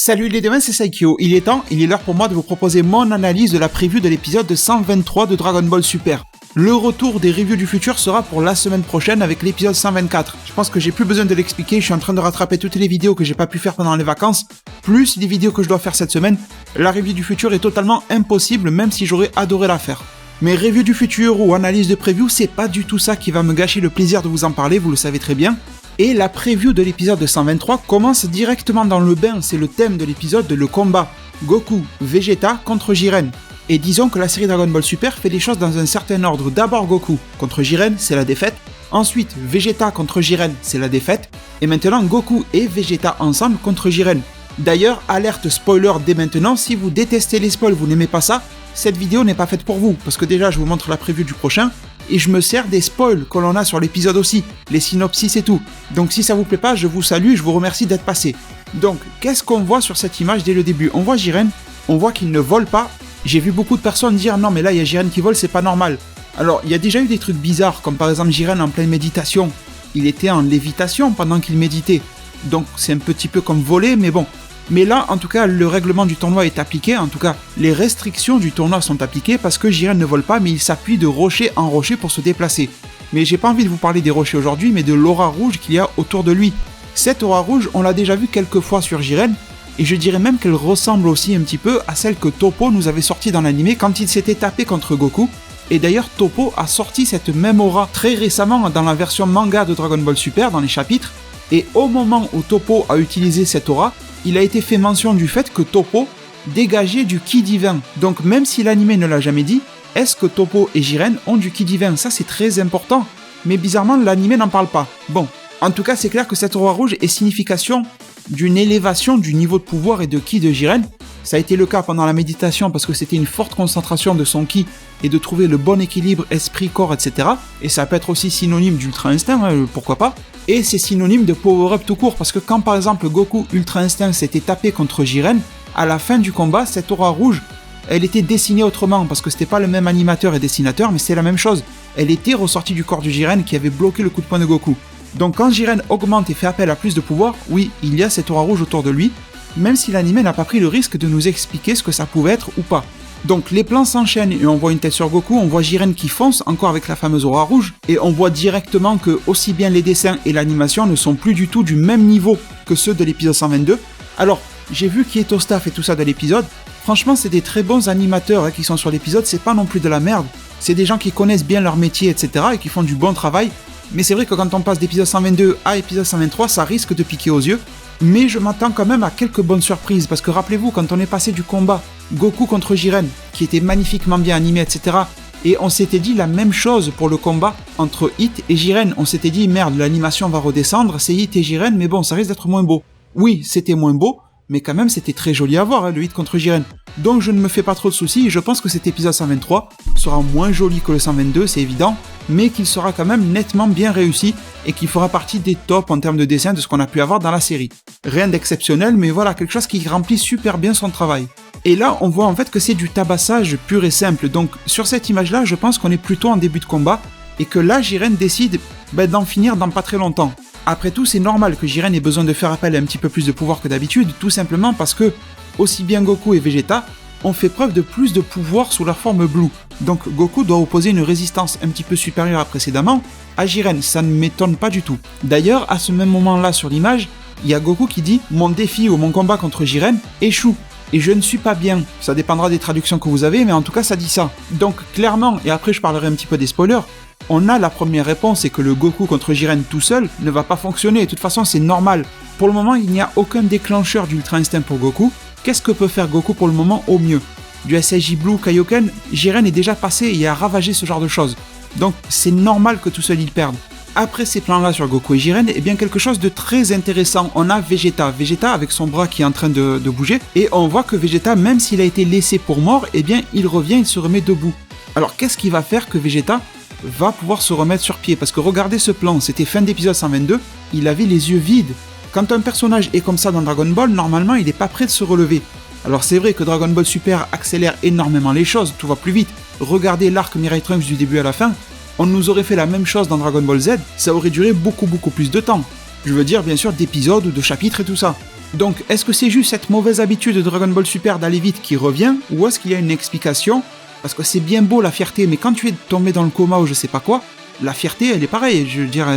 Salut les démons, c'est Saikyo. Il est l'heure pour moi de vous proposer mon analyse de la preview de l'épisode 123 de Dragon Ball Super. Le retour des reviews du futur sera pour la semaine prochaine avec l'épisode 124. Je pense que j'ai plus besoin de l'expliquer, je suis en train de rattraper toutes les vidéos que j'ai pas pu faire pendant les vacances, plus les vidéos que je dois faire cette semaine. La review du futur est totalement impossible, même si j'aurais adoré la faire. Mais review du futur ou analyse de preview, c'est pas du tout ça qui va me gâcher le plaisir de vous en parler, vous le savez très bien. Et la preview de l'épisode 123 commence directement dans le bain, c'est le thème de l'épisode, le combat Goku, Vegeta contre Jiren. Et disons que la série Dragon Ball Super fait les choses dans un certain ordre. D'abord Goku contre Jiren, c'est la défaite. Ensuite Vegeta contre Jiren, c'est la défaite. Et maintenant Goku et Vegeta ensemble contre Jiren. D'ailleurs, alerte spoiler dès maintenant, si vous détestez les spoils, vous n'aimez pas ça, cette vidéo n'est pas faite pour vous. Parce que déjà, je vous montre la preview du prochain, et je me sers des spoils que l'on a sur l'épisode aussi, les synopsis et tout. Donc si ça vous plaît pas, je vous salue et je vous remercie d'être passé. Donc, qu'est-ce qu'on voit sur cette image dès le début? On voit Jiren, on voit qu'il ne vole pas. J'ai vu beaucoup de personnes dire non mais là il y a Jiren qui vole, c'est pas normal. Alors, il y a déjà eu des trucs bizarres, comme par exemple Jiren en pleine méditation. Il était en lévitation pendant qu'il méditait. Donc c'est un petit peu comme voler, mais bon. Mais là, en tout cas, le règlement du tournoi est appliqué, en tout cas, les restrictions du tournoi sont appliquées parce que Jiren ne vole pas, mais il s'appuie de rocher en rocher pour se déplacer. Mais j'ai pas envie de vous parler des rochers aujourd'hui, mais de l'aura rouge qu'il y a autour de lui. Cette aura rouge, on l'a déjà vue quelques fois sur Jiren, et je dirais même qu'elle ressemble aussi un petit peu à celle que Toppo nous avait sortie dans l'anime quand il s'était tapé contre Goku. Et d'ailleurs, Toppo a sorti cette même aura très récemment dans la version manga de Dragon Ball Super, dans les chapitres, et au moment où Toppo a utilisé cette aura, il a été fait mention du fait que Toppo dégageait du ki divin. Donc même si l'anime ne l'a jamais dit, est-ce que Toppo et Jiren ont du ki divin? Ça c'est très important. Mais bizarrement l'anime n'en parle pas. Bon, en tout cas c'est clair que cette aura rouge est signification d'une élévation du niveau de pouvoir et de ki de Jiren. Ça a été le cas pendant la méditation parce que c'était une forte concentration de son ki et de trouver le bon équilibre esprit-corps, etc. Et ça peut être aussi synonyme d'ultra instinct, pourquoi pas. Et c'est synonyme de power-up tout court, parce que quand par exemple Goku Ultra Instinct s'était tapé contre Jiren, à la fin du combat, cette aura rouge, elle était dessinée autrement, parce que c'était pas le même animateur et dessinateur, mais c'est la même chose. Elle était ressortie du corps du Jiren qui avait bloqué le coup de poing de Goku. Donc quand Jiren augmente et fait appel à plus de pouvoir, oui, il y a cette aura rouge autour de lui, même si l'anime n'a pas pris le risque de nous expliquer ce que ça pouvait être ou pas. Donc les plans s'enchaînent et on voit une tête sur Goku, on voit Jiren qui fonce encore avec la fameuse aura rouge, et on voit directement que aussi bien les dessins et l'animation ne sont plus du tout du même niveau que ceux de l'épisode 122. Alors, j'ai vu qui est au staff et tout ça de l'épisode, franchement c'est des très bons animateurs qui sont sur l'épisode, c'est pas non plus de la merde, c'est des gens qui connaissent bien leur métier, etc. et qui font du bon travail, mais c'est vrai que quand on passe d'épisode 122 à épisode 123, ça risque de piquer aux yeux. Mais je m'attends quand même à quelques bonnes surprises, parce que rappelez-vous, quand on est passé du combat Goku contre Jiren, qui était magnifiquement bien animé, etc., et on s'était dit la même chose pour le combat entre Hit et Jiren, on s'était dit merde, l'animation va redescendre, c'est Hit et Jiren, mais bon, ça risque d'être moins beau. Oui, c'était moins beau, mais quand même c'était très joli à voir, le Hit contre Jiren. Donc je ne me fais pas trop de soucis, et je pense que cet épisode 123 sera moins joli que le 122, c'est évident, mais qu'il sera quand même nettement bien réussi, et qu'il fera partie des tops en termes de dessin de ce qu'on a pu avoir dans la série. Rien d'exceptionnel, mais voilà, quelque chose qui remplit super bien son travail. Et là, on voit en fait que c'est du tabassage pur et simple, donc sur cette image-là, je pense qu'on est plutôt en début de combat, et que là, Jiren décide d'en finir dans pas très longtemps. Après tout, c'est normal que Jiren ait besoin de faire appel à un petit peu plus de pouvoir que d'habitude, tout simplement parce que, aussi bien Goku et Vegeta, ont fait preuve de plus de pouvoir sous leur forme Blue. Donc Goku doit opposer une résistance un petit peu supérieure à précédemment à Jiren, ça ne m'étonne pas du tout. D'ailleurs, à ce même moment-là sur l'image, il y a Goku qui dit « Mon défi ou mon combat contre Jiren échoue, et je ne suis pas bien ». Ça dépendra des traductions que vous avez, mais en tout cas ça dit ça. Donc clairement, et après je parlerai un petit peu des spoilers, on a la première réponse, c'est que le Goku contre Jiren tout seul ne va pas fonctionner, de toute façon c'est normal. Pour le moment, il n'y a aucun déclencheur d'Ultra Instinct pour Goku. Qu'est-ce que peut faire Goku pour le moment au mieux? Du SSJ Blue Kaioken, Jiren est déjà passé et a ravagé ce genre de choses. Donc c'est normal que tout seul il perde. Après ces plans-là sur Goku et Jiren, eh bien quelque chose de très intéressant, on a Vegeta. Vegeta avec son bras qui est en train de bouger, et on voit que Vegeta, même s'il a été laissé pour mort, eh bien il revient, il se remet debout. Alors qu'est-ce qui va faire que Vegeta va pouvoir se remettre sur pied? Parce que regardez ce plan, c'était fin d'épisode 122, il avait les yeux vides. Quand un personnage est comme ça dans Dragon Ball, normalement il n'est pas prêt de se relever. Alors c'est vrai que Dragon Ball Super accélère énormément les choses, tout va plus vite. Regardez l'arc Mirai Trunks du début à la fin, on nous aurait fait la même chose dans Dragon Ball Z, ça aurait duré beaucoup plus de temps. Je veux dire bien sûr d'épisodes ou de chapitres et tout ça. Donc, est-ce que c'est juste cette mauvaise habitude de Dragon Ball Super d'aller vite qui revient, ou est-ce qu'il y a une explication? Parce que c'est bien beau la fierté, mais quand tu es tombé dans le coma ou je sais pas quoi, la fierté, elle est pareille, je veux dire,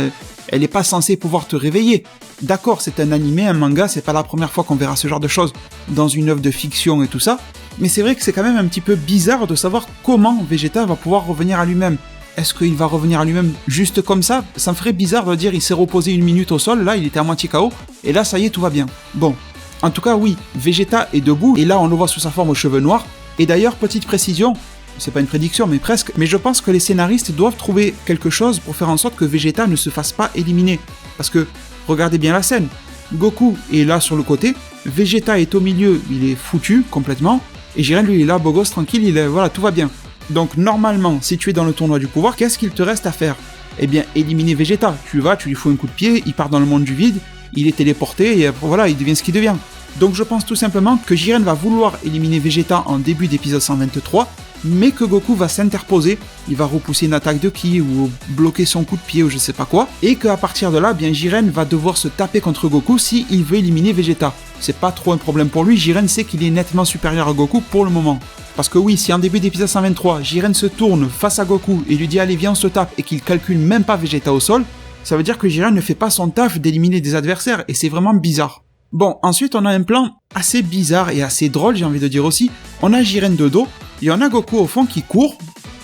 elle est pas censée pouvoir te réveiller. D'accord, c'est un animé, un manga, c'est pas la première fois qu'on verra ce genre de choses dans une œuvre de fiction et tout ça, mais c'est vrai que c'est quand même un petit peu bizarre de savoir comment Vegeta va pouvoir revenir à lui-même. Est-ce qu'il va revenir à lui-même juste comme ça? Ça me ferait bizarre de dire il s'est reposé 1 minute au sol, là il était à moitié KO, et là ça y est, tout va bien. Bon, en tout cas oui, Vegeta est debout, et là on le voit sous sa forme aux cheveux noirs, et d'ailleurs, petite précision, c'est pas une prédiction mais presque, mais je pense que les scénaristes doivent trouver quelque chose pour faire en sorte que Vegeta ne se fasse pas éliminer. Parce que, regardez bien la scène, Goku est là sur le côté, Vegeta est au milieu, il est foutu complètement, et Jiren lui il est là, beau gosse, tranquille, voilà, tout va bien. Donc normalement, si tu es dans le tournoi du pouvoir, qu'est-ce qu'il te reste à faire? Eh bien, éliminer Vegeta. Tu vas, tu lui fous un coup de pied, il part dans le monde du vide, il est téléporté, et voilà, il devient ce qu'il devient. Donc je pense tout simplement que Jiren va vouloir éliminer Vegeta en début d'épisode 123, mais que Goku va s'interposer, il va repousser une attaque de ki ou bloquer son coup de pied ou je sais pas quoi, et qu'à partir de là, bien Jiren va devoir se taper contre Goku si il veut éliminer Vegeta. C'est pas trop un problème pour lui, Jiren sait qu'il est nettement supérieur à Goku pour le moment. Parce que oui, si en début d'épisode 123, Jiren se tourne face à Goku et lui dit allez viens on se tape et qu'il calcule même pas Vegeta au sol, ça veut dire que Jiren ne fait pas son taf d'éliminer des adversaires et c'est vraiment bizarre. Bon, ensuite on a un plan assez bizarre et assez drôle, j'ai envie de dire aussi. On a Jiren de dos, et on a Goku au fond qui court,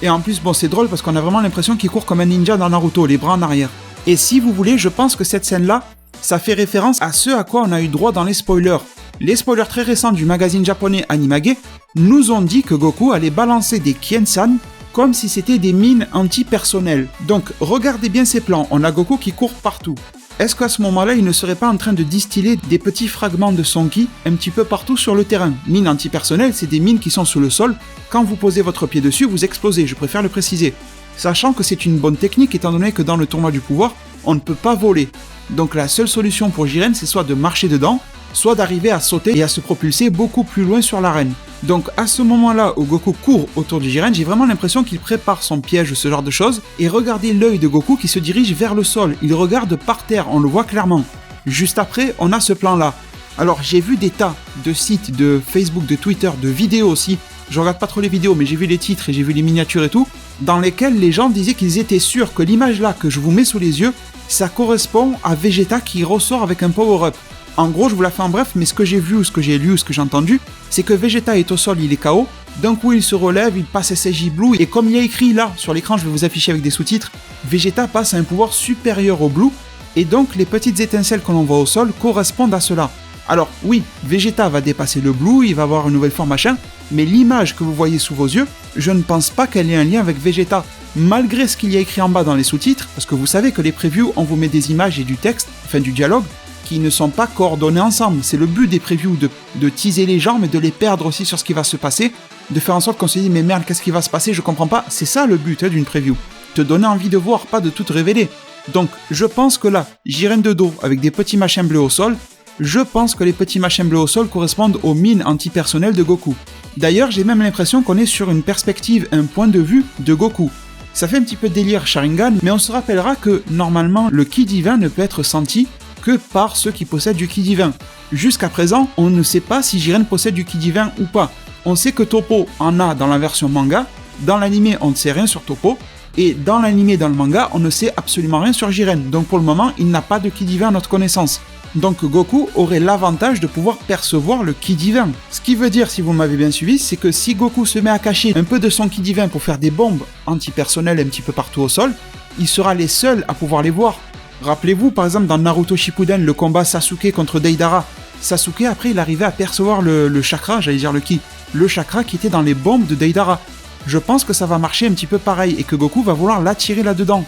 et en plus bon c'est drôle parce qu'on a vraiment l'impression qu'il court comme un ninja dans Naruto, les bras en arrière. Et si vous voulez, je pense que cette scène-là, ça fait référence à ce à quoi on a eu droit dans les spoilers. Les spoilers très récents du magazine japonais Animage nous ont dit que Goku allait balancer des Kien-san comme si c'était des mines anti-personnelles. Donc regardez bien ces plans, on a Goku qui court partout. Est-ce qu'à ce moment-là, il ne serait pas en train de distiller des petits fragments de son ki un petit peu partout sur le terrain? Mines antipersonnelles, c'est des mines qui sont sous le sol. Quand vous posez votre pied dessus, vous explosez, je préfère le préciser. Sachant que c'est une bonne technique étant donné que dans le tournoi du pouvoir, on ne peut pas voler. Donc la seule solution pour Jiren, c'est soit de marcher dedans, soit d'arriver à sauter et à se propulser beaucoup plus loin sur l'arène. Donc à ce moment-là où Goku court autour du Jiren, j'ai vraiment l'impression qu'il prépare son piège, ce genre de choses, et regardez l'œil de Goku qui se dirige vers le sol, il regarde par terre, on le voit clairement. Juste après, on a ce plan-là. Alors j'ai vu des tas de sites, de Facebook, de Twitter, de vidéos aussi, je regarde pas trop les vidéos, mais j'ai vu les titres et j'ai vu les miniatures et tout, dans lesquels les gens disaient qu'ils étaient sûrs que l'image là que je vous mets sous les yeux, ça correspond à Vegeta qui ressort avec un power-up. En gros, je vous la fais en bref, mais ce que j'ai vu, ou ce que j'ai lu, ou ce que j'ai entendu, c'est que Vegeta est au sol, il est KO, d'un coup il se relève, il passe SSJ Blue, et comme il y a écrit là, sur l'écran, je vais vous afficher avec des sous-titres, Vegeta passe à un pouvoir supérieur au Blue, et donc les petites étincelles que l'on voit au sol correspondent à cela. Alors oui, Vegeta va dépasser le Blue, il va avoir une nouvelle forme machin, mais l'image que vous voyez sous vos yeux, je ne pense pas qu'elle ait un lien avec Vegeta, malgré ce qu'il y a écrit en bas dans les sous-titres, parce que vous savez que les previews, on vous met des images et du texte, enfin du dialogue, qui ne sont pas coordonnés ensemble. C'est le but des previews, de teaser les gens, mais de les perdre aussi sur ce qui va se passer, de faire en sorte qu'on se dise mais merde, qu'est-ce qui va se passer, je comprends pas. C'est ça le but d'une preview, te donner envie de voir, pas de tout révéler. Donc je pense que là, Jiren de dos avec des petits machins bleus au sol, je pense que les petits machins bleus au sol correspondent aux mines antipersonnelles de Goku. D'ailleurs, j'ai même l'impression qu'on est sur une perspective, un point de vue de Goku. Ça fait un petit peu délire Sharingan, mais on se rappellera que normalement le ki divin ne peut être senti que par ceux qui possèdent du ki divin. Jusqu'à présent, on ne sait pas si Jiren possède du ki divin ou pas. On sait que Toppo en a dans la version manga, dans l'anime on ne sait rien sur Toppo, et dans l'anime et dans le manga on ne sait absolument rien sur Jiren, donc pour le moment il n'a pas de ki divin à notre connaissance. Donc Goku aurait l'avantage de pouvoir percevoir le ki divin. Ce qui veut dire, si vous m'avez bien suivi, c'est que si Goku se met à cacher un peu de son ki divin pour faire des bombes antipersonnelles un petit peu partout au sol, il sera les seuls à pouvoir les voir. Rappelez-vous par exemple dans Naruto Shippuden, le combat Sasuke contre Deidara. Sasuke après il arrivait à percevoir le chakra, j'allais dire le ki, le chakra qui était dans les bombes de Deidara. Je pense que ça va marcher un petit peu pareil et que Goku va vouloir l'attirer là-dedans.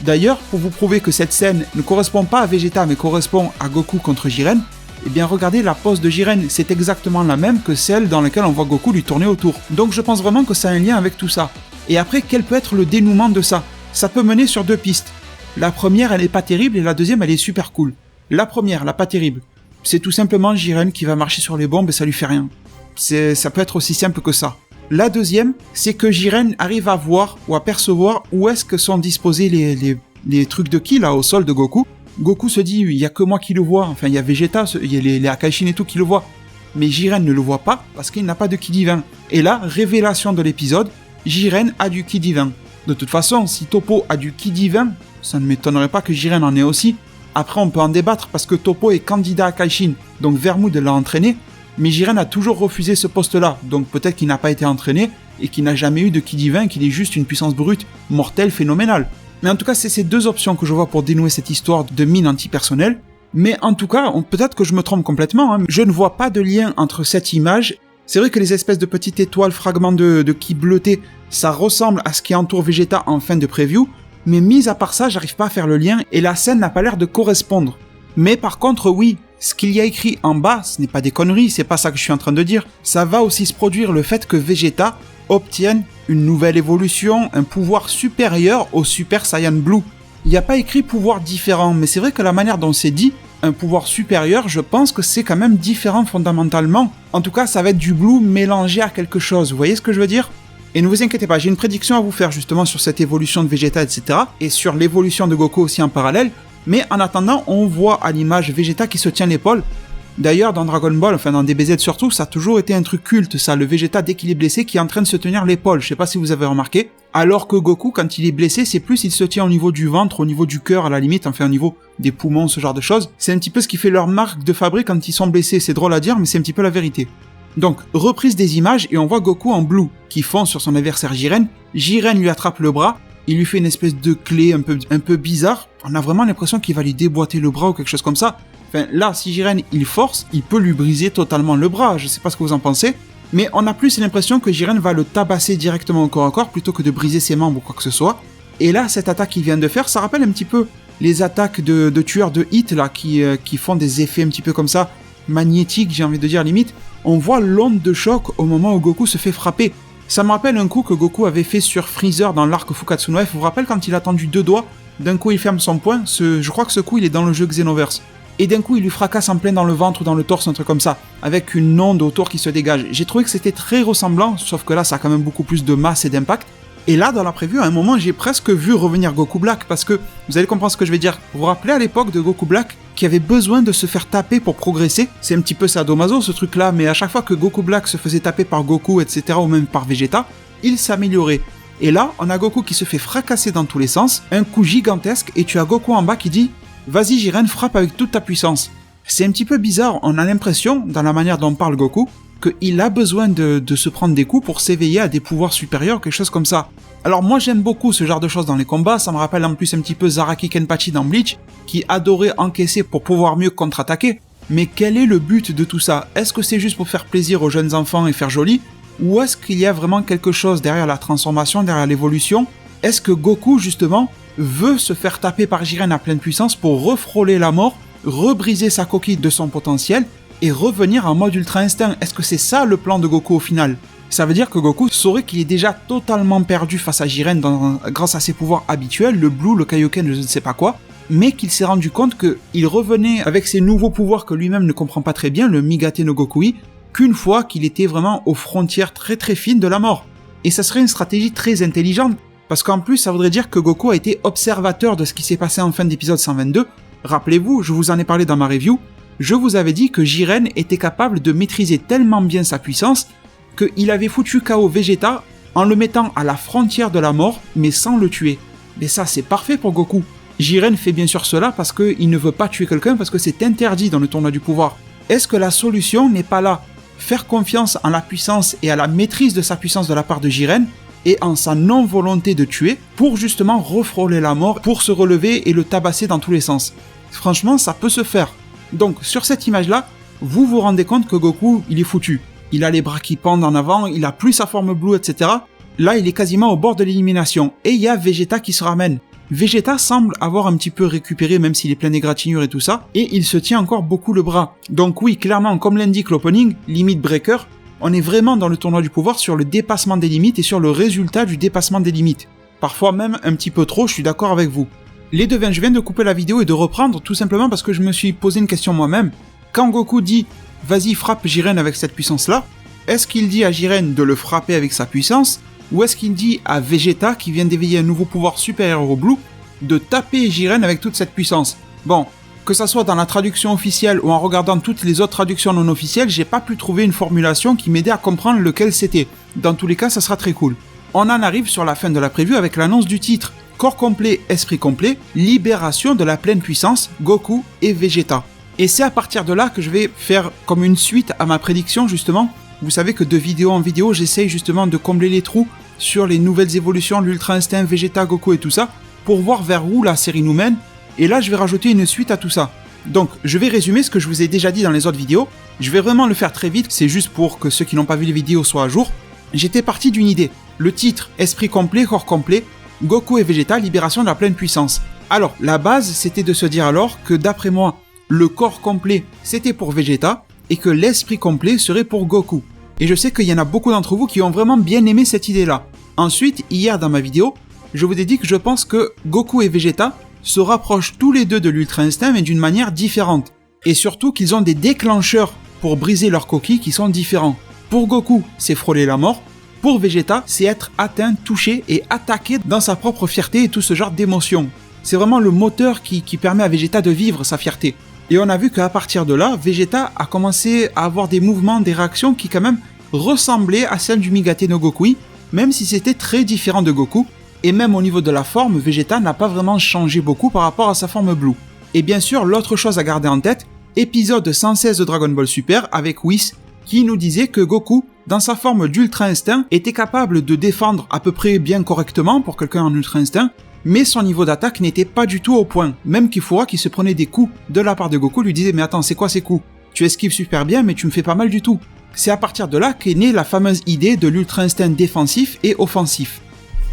D'ailleurs, pour vous prouver que cette scène ne correspond pas à Vegeta mais correspond à Goku contre Jiren, eh bien regardez la pose de Jiren, c'est exactement la même que celle dans laquelle on voit Goku lui tourner autour. Donc je pense vraiment que ça a un lien avec tout ça. Et après, quel peut être le dénouement de ça? Ça peut mener sur deux pistes. La première, elle est pas terrible et la deuxième, elle est super cool. La première, la pas terrible, c'est tout simplement Jiren qui va marcher sur les bombes et ça lui fait rien. Ça peut être aussi simple que ça. La deuxième, c'est que Jiren arrive à voir ou à percevoir où est-ce que sont disposés les trucs de ki là au sol de Goku, Goku se dit, il y a que moi qui le vois, enfin il y a Vegeta, il y a les Akaishin et tout qui le voient. Mais Jiren ne le voit pas parce qu'il n'a pas de ki divin. Et là, révélation de l'épisode, Jiren a du ki divin. De toute façon, si Toppo a du ki divin, ça ne m'étonnerait pas que Jiren en ait aussi. Après, on peut en débattre parce que Toppo est candidat à Akaishin, donc Vermoud l'a entraîné, mais Jiren a toujours refusé ce poste-là, donc peut-être qu'il n'a pas été entraîné et qu'il n'a jamais eu de ki divin, qu'il est juste une puissance brute, mortelle, phénoménale. Mais en tout cas, c'est ces deux options que je vois pour dénouer cette histoire de mine antipersonnelle. Mais en tout cas, peut-être que je me trompe complètement, je ne vois pas de lien entre cette image. C'est vrai que les espèces de petites étoiles, fragments de ki bleuté, ça ressemble à ce qui entoure Vegeta en fin de preview, mais mis à part ça, j'arrive pas à faire le lien et la scène n'a pas l'air de correspondre. Mais par contre, oui, ce qu'il y a écrit en bas, ce n'est pas des conneries, c'est pas ça que je suis en train de dire. Ça va aussi se produire le fait que Vegeta obtienne une nouvelle évolution, un pouvoir supérieur au Super Saiyan Blue. Il n'y a pas écrit pouvoir différent, mais c'est vrai que la manière dont c'est dit, un pouvoir supérieur, je pense que c'est quand même différent fondamentalement. En tout cas, ça va être du Blue mélangé à quelque chose, vous voyez ce que je veux dire ? Et ne vous inquiétez pas, j'ai une prédiction à vous faire justement sur cette évolution de Vegeta, etc. Et sur l'évolution de Goku aussi en parallèle. Mais en attendant, on voit à l'image Vegeta qui se tient l'épaule. D'ailleurs, dans Dragon Ball, enfin dans DBZ surtout, ça a toujours été un truc culte, ça, le Vegeta dès qu'il est blessé qui est en train de se tenir l'épaule, je sais pas si vous avez remarqué. Alors que Goku, quand il est blessé, c'est plus il se tient au niveau du ventre, au niveau du cœur à la limite, enfin au niveau des poumons, ce genre de choses. C'est un petit peu ce qui fait leur marque de fabrique quand ils sont blessés, c'est drôle à dire, mais c'est un petit peu la vérité. Donc, reprise des images et on voit Goku en blue, qui fonce sur son adversaire Jiren. Jiren lui attrape le bras, il lui fait une espèce de clé un peu bizarre. On a vraiment l'impression qu'il va lui déboîter le bras ou quelque chose comme ça. Enfin, là, si Jiren, il force, il peut lui briser totalement le bras, je sais pas ce que vous en pensez. Mais on a plus l'impression que Jiren va le tabasser directement au corps à corps plutôt que de briser ses membres ou quoi que ce soit. Et là, cette attaque qu'il vient de faire, ça rappelle un petit peu les attaques de tueurs de hit là, qui font des effets un petit peu comme ça, magnétiques, j'ai envie de dire limite. On voit l'onde de choc au moment où Goku se fait frapper. Ça me rappelle un coup que Goku avait fait sur Freezer dans l'arc Fukatsu no F. Vous vous rappelez quand il a tendu deux doigts, d'un coup il ferme son poing, je crois que ce coup il est dans le jeu Xenoverse. Et d'un coup il lui fracasse en plein dans le ventre ou dans le torse, un truc comme ça, avec une onde autour qui se dégage. J'ai trouvé que c'était très ressemblant, sauf que là ça a quand même beaucoup plus de masse et d'impact. Et là, dans la preview, à un moment, j'ai presque vu revenir Goku Black, parce que, vous allez comprendre ce que je vais dire. Vous vous rappelez à l'époque de Goku Black, qui avait besoin de se faire taper pour progresser? C'est un petit peu sadomaso ce truc-là, mais à chaque fois que Goku Black se faisait taper par Goku, etc., ou même par Vegeta, il s'améliorait. Et là, on a Goku qui se fait fracasser dans tous les sens, un coup gigantesque, et tu as Goku en bas qui dit « Vas-y Jiren, frappe avec toute ta puissance ». C'est un petit peu bizarre, on a l'impression, dans la manière dont parle Goku, qu'il a besoin de se prendre des coups pour s'éveiller à des pouvoirs supérieurs, quelque chose comme ça. Alors moi j'aime beaucoup ce genre de choses dans les combats, ça me rappelle en plus un petit peu Zaraki Kenpachi dans Bleach, qui adorait encaisser pour pouvoir mieux contre-attaquer. Mais quel est le but de tout ça? Est-ce que c'est juste pour faire plaisir aux jeunes enfants et faire joli? Ou est-ce qu'il y a vraiment quelque chose derrière la transformation, derrière l'évolution? Est-ce que Goku justement veut se faire taper par Jiren à pleine puissance pour refrôler la mort, rebriser sa coquille de son potentiel, et revenir en mode ultra instinct? Est-ce que c'est ça le plan de Goku au final? Ça veut dire que Goku saurait qu'il est déjà totalement perdu face à Jiren grâce à ses pouvoirs habituels, le Blue, le Kaioken, je ne sais pas quoi, mais qu'il s'est rendu compte qu'il revenait avec ses nouveaux pouvoirs que lui-même ne comprend pas très bien, le Migate no Gokui, qu'une fois qu'il était vraiment aux frontières très très fines de la mort. Et ça serait une stratégie très intelligente, parce qu'en plus ça voudrait dire que Goku a été observateur de ce qui s'est passé en fin d'épisode 122. Rappelez-vous, je vous en ai parlé dans ma review, je vous avais dit que Jiren était capable de maîtriser tellement bien sa puissance qu'il avait foutu KO Vegeta en le mettant à la frontière de la mort, mais sans le tuer. Mais ça, c'est parfait pour Goku. Jiren fait bien sûr cela parce qu'il ne veut pas tuer quelqu'un, parce que c'est interdit dans le tournoi du pouvoir. Est-ce que la solution n'est pas là? Faire confiance en la puissance et à la maîtrise de sa puissance de la part de Jiren, et en sa non-volonté de tuer, pour justement refrôler la mort, pour se relever et le tabasser dans tous les sens. Franchement, ça peut se faire. Donc, sur cette image-là, vous vous rendez compte que Goku, il est foutu. Il a les bras qui pendent en avant, il a plus sa forme Blue, etc. Là, il est quasiment au bord de l'élimination. Et il y a Vegeta qui se ramène. Vegeta semble avoir un petit peu récupéré, même s'il est plein d'égratignures et tout ça, et il se tient encore beaucoup le bras. Donc oui, clairement, comme l'indique l'opening, Limit Breaker, on est vraiment dans le tournoi du pouvoir sur le dépassement des limites et sur le résultat du dépassement des limites. Parfois même un petit peu trop, je suis d'accord avec vous. Les devins, je viens de couper la vidéo et de reprendre tout simplement parce que je me suis posé une question moi-même. Quand Goku dit « Vas-y, frappe Jiren avec cette puissance-là », est-ce qu'il dit à Jiren de le frapper avec sa puissance, ou est-ce qu'il dit à Vegeta, qui vient d'éveiller un nouveau pouvoir supérieur au Blue, de taper Jiren avec toute cette puissance? Bon, que ça soit dans la traduction officielle ou en regardant toutes les autres traductions non officielles, j'ai pas pu trouver une formulation qui m'aidait à comprendre lequel c'était. Dans tous les cas, ça sera très cool. On en arrive sur la fin de la preview avec l'annonce du titre. Corps complet, esprit complet, libération de la pleine puissance, Goku et Vegeta. Et c'est à partir de là que je vais faire comme une suite à ma prédiction justement. Vous savez que de vidéo en vidéo, j'essaye justement de combler les trous sur les nouvelles évolutions, l'Ultra Instinct, Vegeta, Goku et tout ça, pour voir vers où la série nous mène. Et là, je vais rajouter une suite à tout ça. Donc, je vais résumer ce que je vous ai déjà dit dans les autres vidéos. Je vais vraiment le faire très vite, c'est juste pour que ceux qui n'ont pas vu les vidéos soient à jour. J'étais parti d'une idée. Le titre, esprit complet, corps complet, Goku et Vegeta, libération de la pleine puissance. Alors, la base, c'était de se dire alors que d'après moi, le corps complet, c'était pour Vegeta, et que l'esprit complet serait pour Goku. Et je sais qu'il y en a beaucoup d'entre vous qui ont vraiment bien aimé cette idée-là. Ensuite, hier dans ma vidéo, je vous ai dit que je pense que Goku et Vegeta se rapprochent tous les deux de l'Ultra Instinct, mais d'une manière différente. Et surtout qu'ils ont des déclencheurs pour briser leur coquille qui sont différents. Pour Goku, c'est frôler la mort. Pour Vegeta, c'est être atteint, touché et attaqué dans sa propre fierté et tout ce genre d'émotions. C'est vraiment le moteur qui permet à Vegeta de vivre sa fierté. Et on a vu qu'à partir de là, Vegeta a commencé à avoir des mouvements, des réactions qui quand même ressemblaient à celles du Migate no Gokui, même si c'était très différent de Goku. Et même au niveau de la forme, Vegeta n'a pas vraiment changé beaucoup par rapport à sa forme Blue. Et bien sûr, l'autre chose à garder en tête, épisode 116 de Dragon Ball Super avec Whis, qui nous disait que Goku, dans sa forme d'Ultra Instinct, était capable de défendre à peu près bien correctement pour quelqu'un en Ultra Instinct, mais son niveau d'attaque n'était pas du tout au point. Même Kifura, qui se prenait des coups de la part de Goku, lui disait « Mais attends, c'est quoi ces coups? Tu esquives super bien, mais tu me fais pas mal du tout. » C'est à partir de là qu'est née la fameuse idée de l'Ultra Instinct défensif et offensif.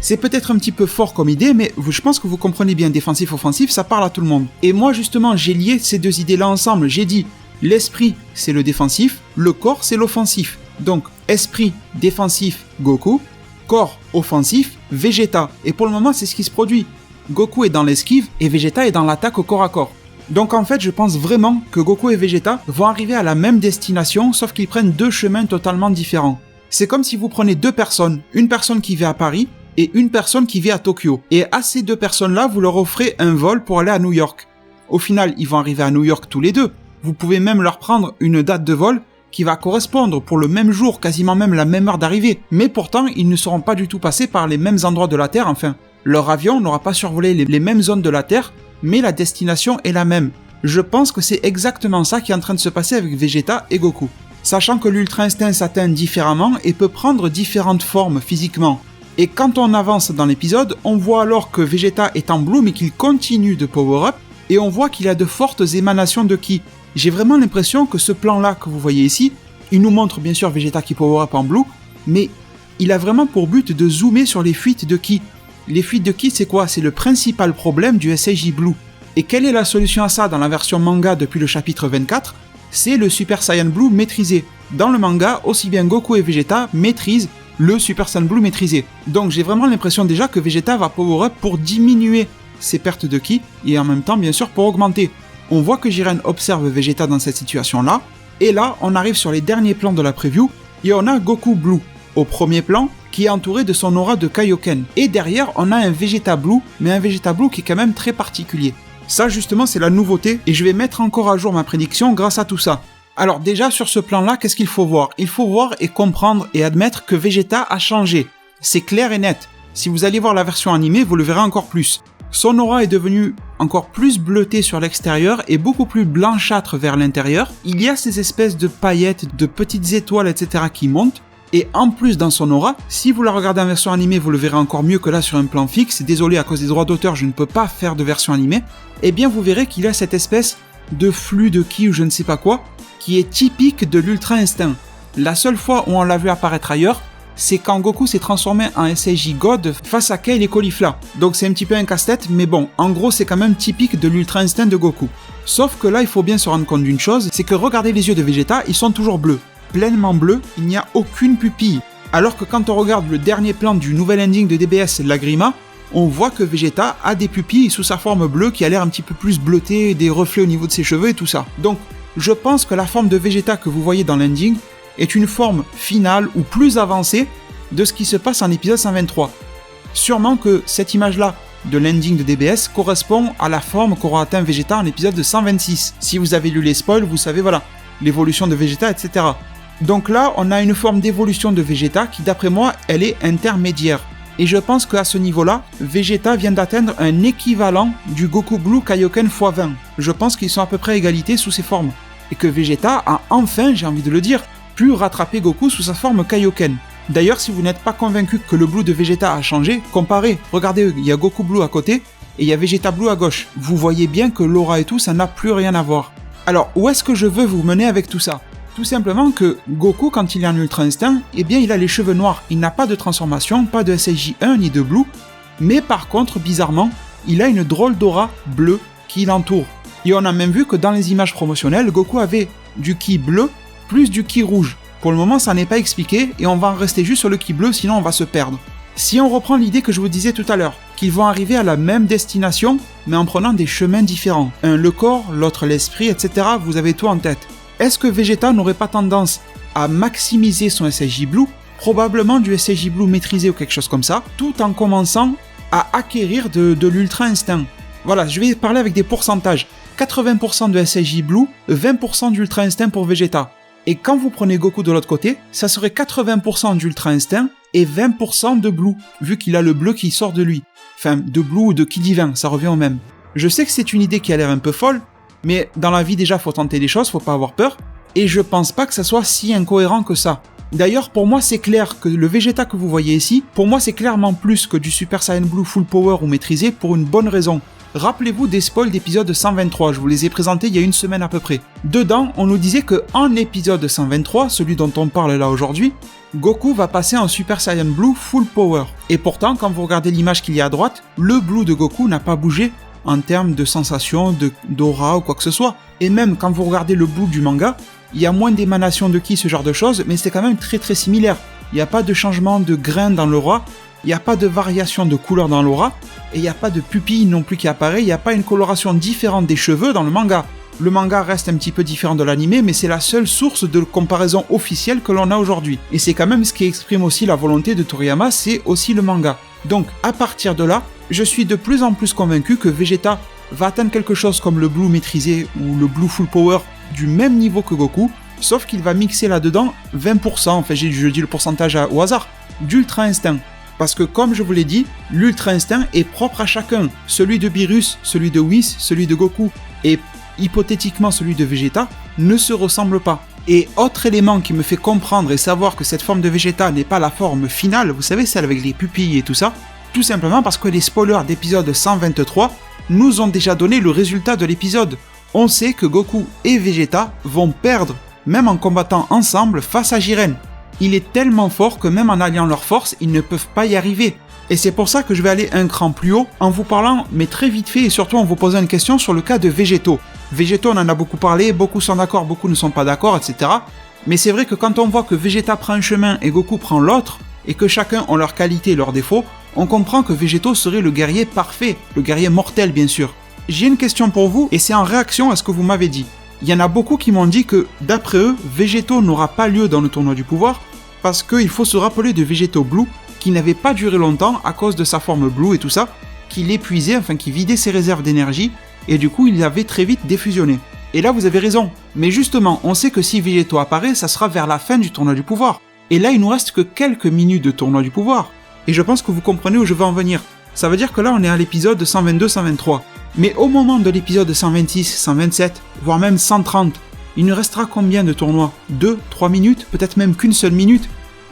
C'est peut-être un petit peu fort comme idée, mais je pense que vous comprenez bien, défensif-offensif, ça parle à tout le monde. Et moi justement, j'ai lié ces deux idées-là ensemble. J'ai dit, l'esprit, c'est le défensif, le corps, c'est l'offensif. Donc, esprit, défensif, Goku, corps, offensif, Vegeta. Et pour le moment, c'est ce qui se produit. Goku est dans l'esquive et Vegeta est dans l'attaque au corps à corps. Donc en fait, je pense vraiment que Goku et Vegeta vont arriver à la même destination, sauf qu'ils prennent deux chemins totalement différents. C'est comme si vous prenez deux personnes, une personne qui vit à Paris, et une personne qui vit à Tokyo. Et à ces deux personnes-là, vous leur offrez un vol pour aller à New York. Au final, ils vont arriver à New York tous les deux. Vous pouvez même leur prendre une date de vol qui va correspondre pour le même jour, quasiment même la même heure d'arrivée. Mais pourtant, ils ne seront pas du tout passés par les mêmes endroits de la Terre, enfin. Leur avion n'aura pas survolé les mêmes zones de la Terre, mais la destination est la même. Je pense que c'est exactement ça qui est en train de se passer avec Vegeta et Goku. Sachant que l'Ultra Instinct s'atteint différemment et peut prendre différentes formes physiquement. Et quand on avance dans l'épisode, on voit alors que Vegeta est en blue mais qu'il continue de power up et on voit qu'il a de fortes émanations de ki. J'ai vraiment l'impression que ce plan-là que vous voyez ici, il nous montre bien sûr Vegeta qui power up en blue, mais il a vraiment pour but de zoomer sur les fuites de ki. Les fuites de ki, c'est quoi? C'est le principal problème du SAJ Blue. Et quelle est la solution à ça dans la version manga depuis le chapitre 24? C'est le Super Saiyan Blue maîtrisé. Dans le manga, aussi bien Goku et Vegeta maîtrisent le Super Saiyan Blue maîtrisé. Donc j'ai vraiment l'impression déjà que Vegeta va power up pour diminuer ses pertes de ki et en même temps bien sûr pour augmenter. On voit que Jiren observe Vegeta dans cette situation là et là on arrive sur les derniers plans de la preview et on a Goku Blue au premier plan qui est entouré de son aura de Kaioken et derrière on a un Vegeta Blue mais un Vegeta Blue qui est quand même très particulier. Ça justement c'est la nouveauté et je vais mettre encore à jour ma prédiction grâce à tout ça. Alors déjà sur ce plan-là, qu'est-ce qu'il faut voir? Il faut voir et comprendre et admettre que Vegeta a changé. C'est clair et net. Si vous allez voir la version animée, vous le verrez encore plus. Son aura est devenue encore plus bleutée sur l'extérieur et beaucoup plus blanchâtre vers l'intérieur. Il y a ces espèces de paillettes, de petites étoiles, etc. qui montent. Et en plus dans son aura, si vous la regardez en version animée, vous le verrez encore mieux que là sur un plan fixe. Désolé, à cause des droits d'auteur, je ne peux pas faire de version animée. Eh bien vous verrez qu'il y a cette espèce de flux de ki ou je ne sais pas quoi, qui est typique de l'Ultra Instinct. La seule fois où on l'a vu apparaître ailleurs, c'est quand Goku s'est transformé en SAJ God face à Kale et Caulifla. Donc c'est un petit peu un casse-tête, mais bon, en gros c'est quand même typique de l'Ultra Instinct de Goku. Sauf que là il faut bien se rendre compte d'une chose, c'est que regardez les yeux de Vegeta, ils sont toujours bleus. Pleinement bleus, il n'y a aucune pupille. Alors que quand on regarde le dernier plan du nouvel ending de DBS, Lagrima, on voit que Vegeta a des pupilles sous sa forme bleue qui a l'air un petit peu plus bleutée, des reflets au niveau de ses cheveux et tout ça. Donc je pense que la forme de Vegeta que vous voyez dans l'ending est une forme finale ou plus avancée de ce qui se passe en épisode 123. Sûrement que cette image-là de l'ending de DBS correspond à la forme qu'aura atteint Vegeta en l'épisode de 126. Si vous avez lu les spoils, vous savez, voilà, l'évolution de Vegeta, etc. Donc là, on a une forme d'évolution de Vegeta qui, d'après moi, elle est intermédiaire. Et je pense qu'à ce niveau-là, Vegeta vient d'atteindre un équivalent du Goku Blue Kaioken x20. Je pense qu'ils sont à peu près à égalité sous ces formes. Et que Vegeta a enfin, j'ai envie de le dire, pu rattraper Goku sous sa forme Kaioken. D'ailleurs, si vous n'êtes pas convaincu que le Blue de Vegeta a changé, comparez. Regardez, il y a Goku Blue à côté et il y a Vegeta Blue à gauche. Vous voyez bien que l'aura et tout, ça n'a plus rien à voir. Alors, où est-ce que je veux vous mener avec tout ça ? Tout simplement que Goku, quand il est en Ultra Instinct, eh bien il a les cheveux noirs. Il n'a pas de transformation, pas de SSJ1 ni de Blue. Mais par contre, bizarrement, il a une drôle d'aura bleue qui l'entoure. Et on a même vu que dans les images promotionnelles, Goku avait du ki bleu plus du ki rouge. Pour le moment, ça n'est pas expliqué et on va en rester juste sur le ki bleu, sinon on va se perdre. Si on reprend l'idée que je vous disais tout à l'heure, qu'ils vont arriver à la même destination, mais en prenant des chemins différents. Un le corps, l'autre l'esprit, etc. Vous avez tout en tête. Est-ce que Vegeta n'aurait pas tendance à maximiser son SSJ Blue, probablement du SSJ Blue maîtrisé ou quelque chose comme ça, tout en commençant à acquérir de l'Ultra Instinct? Voilà, je vais parler avec des pourcentages. 80% de SSJ Blue, 20% d'Ultra Instinct pour Vegeta. Et quand vous prenez Goku de l'autre côté, ça serait 80% d'Ultra Instinct et 20% de Blue, vu qu'il a le bleu qui sort de lui. Enfin, de Blue ou de Ki divin, ça revient au même. Je sais que c'est une idée qui a l'air un peu folle, mais dans la vie déjà faut tenter des choses, faut pas avoir peur, et je pense pas que ça soit si incohérent que ça. D'ailleurs pour moi c'est clair que le Vegeta que vous voyez ici, pour moi c'est clairement plus que du Super Saiyan Blue Full Power ou maîtrisé pour une bonne raison. Rappelez-vous des spoils d'épisode 123, je vous les ai présentés il y a une semaine à peu près. Dedans, on nous disait que en épisode 123, celui dont on parle là aujourd'hui, Goku va passer en Super Saiyan Blue Full Power. Et pourtant, quand vous regardez l'image qu'il y a à droite, le Blue de Goku n'a pas bougé en termes de sensation, d'aura ou quoi que ce soit. Et même quand vous regardez le Blue du manga, il y a moins d'émanation de ki, ce genre de choses, mais c'est quand même très très similaire. Il n'y a pas de changement de grain dans l'aura, il n'y a pas de variation de couleur dans l'aura, et il n'y a pas de pupille non plus qui apparaît, il n'y a pas une coloration différente des cheveux dans le manga. Le manga reste un petit peu différent de l'anime, mais c'est la seule source de comparaison officielle que l'on a aujourd'hui. Et c'est quand même ce qui exprime aussi la volonté de Toriyama, c'est aussi le manga. Donc, à partir de là, je suis de plus en plus convaincu que Vegeta va atteindre quelque chose comme le Blue maîtrisé ou le Blue Full Power du même niveau que Goku, sauf qu'il va mixer là-dedans 20%, enfin je dis le pourcentage au hasard, d'Ultra Instinct. Parce que comme je vous l'ai dit, l'Ultra Instinct est propre à chacun. Celui de Beerus, celui de Whis, celui de Goku et hypothétiquement celui de Vegeta ne se ressemblent pas. Et autre élément qui me fait comprendre et savoir que cette forme de Vegeta n'est pas la forme finale, vous savez, celle avec les pupilles et tout ça, tout simplement parce que les spoilers d'épisode 123 nous ont déjà donné le résultat de l'épisode. On sait que Goku et Vegeta vont perdre, même en combattant ensemble face à Jiren. Il est tellement fort que même en alliant leurs forces, ils ne peuvent pas y arriver. Et c'est pour ça que je vais aller un cran plus haut en vous parlant, mais très vite fait, et surtout en vous posant une question sur le cas de Végétaux. Végétaux, on en a beaucoup parlé, beaucoup sont d'accord, beaucoup ne sont pas d'accord, etc. Mais c'est vrai que quand on voit que Vegeta prend un chemin et Goku prend l'autre, et que chacun ont leurs qualités et leurs défauts, on comprend que Végétaux serait le guerrier parfait, le guerrier mortel bien sûr. J'ai une question pour vous, et c'est en réaction à ce que vous m'avez dit. Il y en a beaucoup qui m'ont dit que, d'après eux, Végétaux n'aura pas lieu dans le tournoi du pouvoir, parce qu'il faut se rappeler de Végétaux Blue, qui n'avait pas duré longtemps à cause de sa forme Blue et tout ça, qui l'épuisait, enfin qui vidait ses réserves d'énergie, et du coup il avait très vite défusionné. Et là vous avez raison, mais justement, on sait que si Végétaux apparaît, ça sera vers la fin du tournoi du pouvoir. Et là il nous reste que quelques minutes de tournoi du pouvoir. Et je pense que vous comprenez où je veux en venir. Ça veut dire que là on est à l'épisode 122-123. Mais au moment de l'épisode 126, 127, voire même 130, il nous restera combien de tournois? 2, 3 minutes? Peut-être même qu'une seule minute?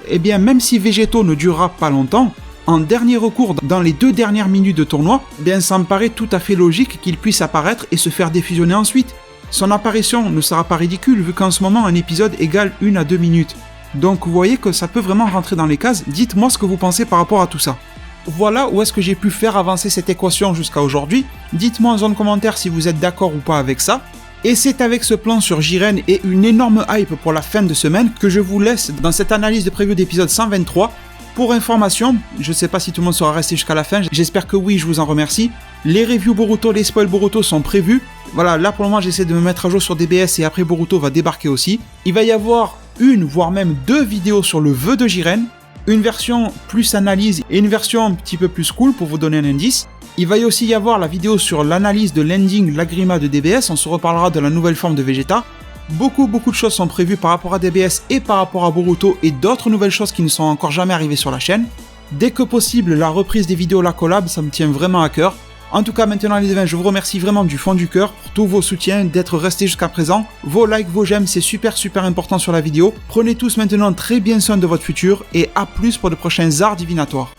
Eh bien, même si Végétaux ne durera pas longtemps, en dernier recours, dans les 2 dernières minutes de tournoi, eh bien, ça me paraît tout à fait logique qu'il puisse apparaître et se faire défusionner ensuite. Son apparition ne sera pas ridicule, vu qu'en ce moment, un épisode égale 1 à 2 minutes. Donc, vous voyez que ça peut vraiment rentrer dans les cases. Dites-moi ce que vous pensez par rapport à tout ça. Voilà où est-ce que j'ai pu faire avancer cette équation jusqu'à aujourd'hui. Dites-moi en zone commentaire si vous êtes d'accord ou pas avec ça. Et c'est avec ce plan sur Jiren et une énorme hype pour la fin de semaine que je vous laisse dans cette analyse de preview d'épisode 123. Pour information, je sais pas si tout le monde sera resté jusqu'à la fin, j'espère que oui, je vous en remercie. Les reviews Boruto, les spoils Boruto sont prévus. Voilà, là pour le moment j'essaie de me mettre à jour sur DBS et après Boruto va débarquer aussi. Il va y avoir une, voire même 2 vidéos sur le vœu de Jiren. Une version plus analyse et une version un petit peu plus cool pour vous donner un indice. Il va y aussi y avoir la vidéo sur l'analyse de l'ending Lagrima de DBS, on se reparlera de la nouvelle forme de Vegeta. Beaucoup de choses sont prévues par rapport à DBS et par rapport à Boruto et d'autres nouvelles choses qui ne sont encore jamais arrivées sur la chaîne. Dès que possible, la reprise des vidéos, la collab, ça me tient vraiment à cœur. En tout cas, maintenant les devins, je vous remercie vraiment du fond du cœur pour tous vos soutiens, d'être restés jusqu'à présent. Vos likes, vos j'aime, c'est super important sur la vidéo. Prenez tous maintenant très bien soin de votre futur et à plus pour de prochains arts divinatoires.